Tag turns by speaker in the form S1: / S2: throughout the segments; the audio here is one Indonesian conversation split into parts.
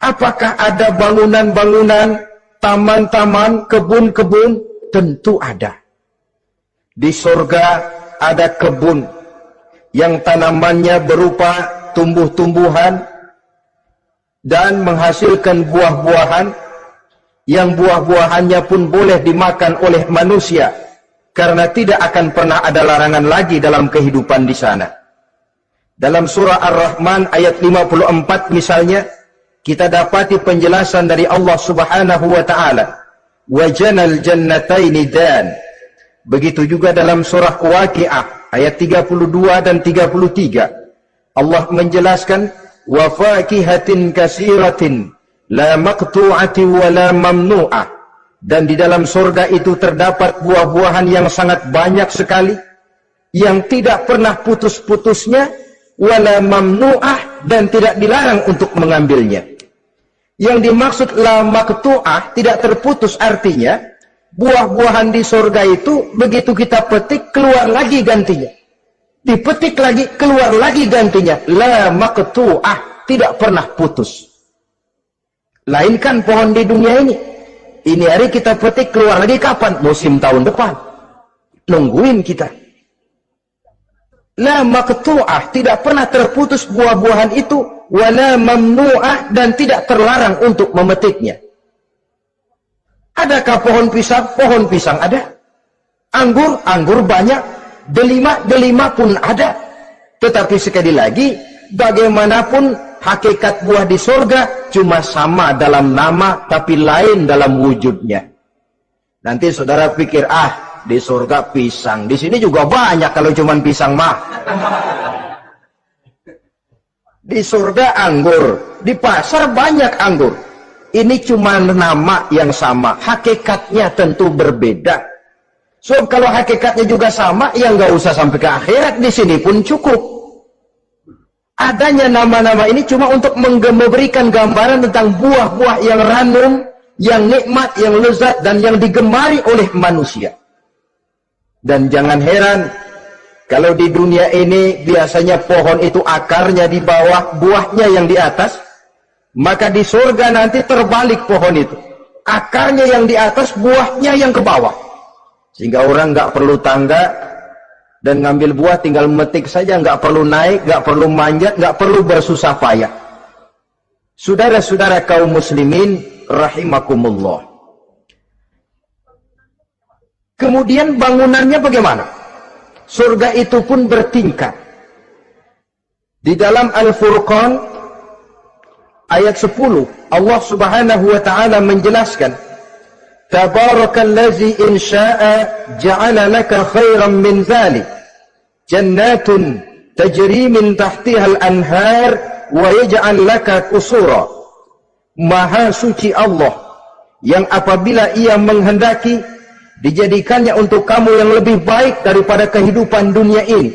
S1: Apakah ada bangunan-bangunan, taman-taman, kebun-kebun? Tentu ada. Di surga ada kebun yang tanamannya berupa tumbuh-tumbuhan dan menghasilkan buah-buahan, yang buah-buahannya pun boleh dimakan oleh manusia, karena tidak akan pernah ada larangan lagi dalam kehidupan di sana. Dalam surah Ar-Rahman ayat 54 misalnya, kita dapati penjelasan dari Allah Subhanahu wa taala, "Wa janal jannataini dan." Begitu juga dalam surah Waqiah ayat 32 dan 33. Allah menjelaskan, "Wa fakihatin katsiratin la maqtu'atin wa la mamnu'ah." Dan di dalam surga itu terdapat buah-buahan yang sangat banyak sekali, yang tidak pernah putus-putusnya, wala mamnu'ah, dan tidak dilarang untuk mengambilnya. Yang dimaksud la maqtu'ah, tidak terputus, artinya buah-buahan di surga itu begitu kita petik keluar lagi gantinya, dipetik lagi keluar lagi gantinya. La maqtu'ah, tidak pernah putus. Lainkan pohon di dunia ini hari kita petik keluar lagi kapan? Musim tahun depan, nungguin kita. La maqtu'ah, tidak pernah terputus buah-buahan itu, wala mamnu'ah, dan tidak terlarang untuk memetiknya. Adakah pohon pisang? Pohon pisang ada. Anggur banyak. Delima pun ada. Tetapi sekali lagi, bagaimanapun hakikat buah di surga cuma sama dalam nama, tapi lain dalam wujudnya. Nanti saudara pikir, di surga pisang, di sini juga banyak kalau cuma pisang mah. Di surga anggur, di pasar banyak anggur. Ini cuma nama yang sama, hakikatnya tentu berbeda. So kalau hakikatnya juga sama, ya nggak usah sampai ke akhirat, di sini pun cukup. Adanya nama-nama ini cuma untuk memberikan gambaran tentang buah-buah yang ranum, yang nikmat, yang lezat, dan yang digemari oleh manusia. Dan jangan heran, kalau di dunia ini biasanya pohon itu akarnya di bawah, buahnya yang di atas, maka di surga nanti terbalik pohon itu. Akarnya yang di atas, buahnya yang ke bawah. Sehingga orang nggak perlu tangga dan ngambil buah, tinggal metik saja, nggak perlu naik, nggak perlu manjat, nggak perlu bersusah payah. Saudara-saudara kaum muslimin rahimakumullah. Kemudian bangunannya bagaimana? Surga itu pun bertingkat. Di dalam Al-Furqan ayat 10, Allah Subhanahu wa taala menjelaskan, "Tabarakallazi in syaa'a ja'ala laka khairan min dzalik, jannatun tajri min tahtiha al-anhar wa yaj'al laka qusura." Maha suci Allah yang apabila Ia menghendaki dijadikannya untuk kamu yang lebih baik daripada kehidupan dunia ini,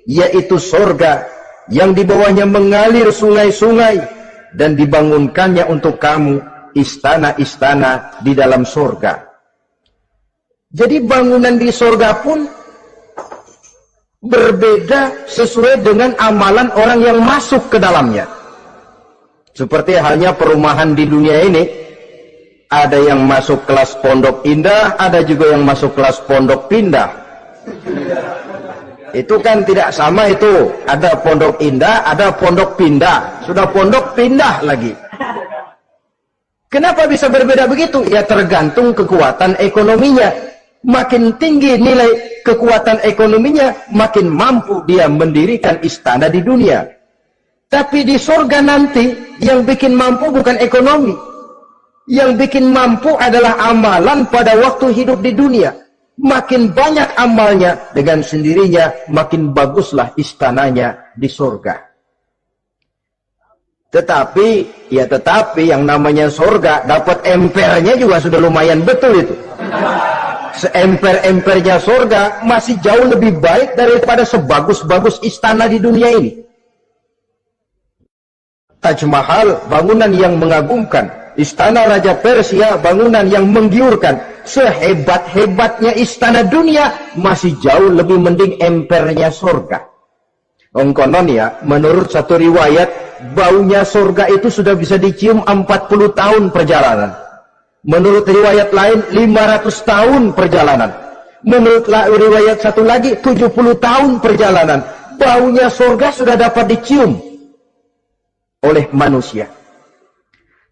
S1: yaitu surga yang di bawahnya mengalir sungai-sungai, dan dibangunkannya untuk kamu istana-istana di dalam surga. Jadi bangunan di surga pun berbeda sesuai dengan amalan orang yang masuk ke dalamnya. Seperti halnya perumahan di dunia ini, ada yang masuk kelas pondok indah, ada juga yang masuk kelas pondok pindah. Itu kan tidak sama itu. Ada pondok indah, ada pondok pindah. Sudah pondok pindah lagi. Kenapa bisa berbeda begitu? Ya tergantung kekuatan ekonominya. Makin tinggi nilai kekuatan ekonominya, makin mampu dia mendirikan istana di dunia. Tapi di surga nanti, yang bikin mampu bukan ekonomi. Yang bikin mampu adalah amalan pada waktu hidup di dunia. Makin banyak amalnya, dengan sendirinya makin baguslah istananya di surga. Tetapi yang namanya surga, dapat empernya juga sudah lumayan betul itu. Seemper-empernya surga masih jauh lebih baik daripada sebagus-bagus istana di dunia ini. Taj Mahal, bangunan yang mengagumkan. Istana Raja Persia, bangunan yang menggiurkan. Sehebat-hebatnya istana dunia, masih jauh lebih mending empernya surga. Konon ya, menurut satu riwayat, baunya surga itu sudah bisa dicium 40 tahun perjalanan. Menurut riwayat lain 500 tahun perjalanan. Menurut riwayat satu lagi 70 tahun perjalanan. Baunya surga sudah dapat dicium oleh manusia.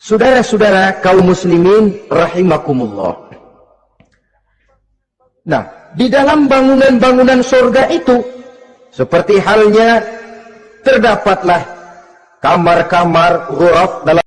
S1: Saudara-saudara kaum muslimin rahimakumullah. Nah, di dalam bangunan-bangunan surga itu, seperti halnya terdapatlah kamar-kamar ghuraf dalam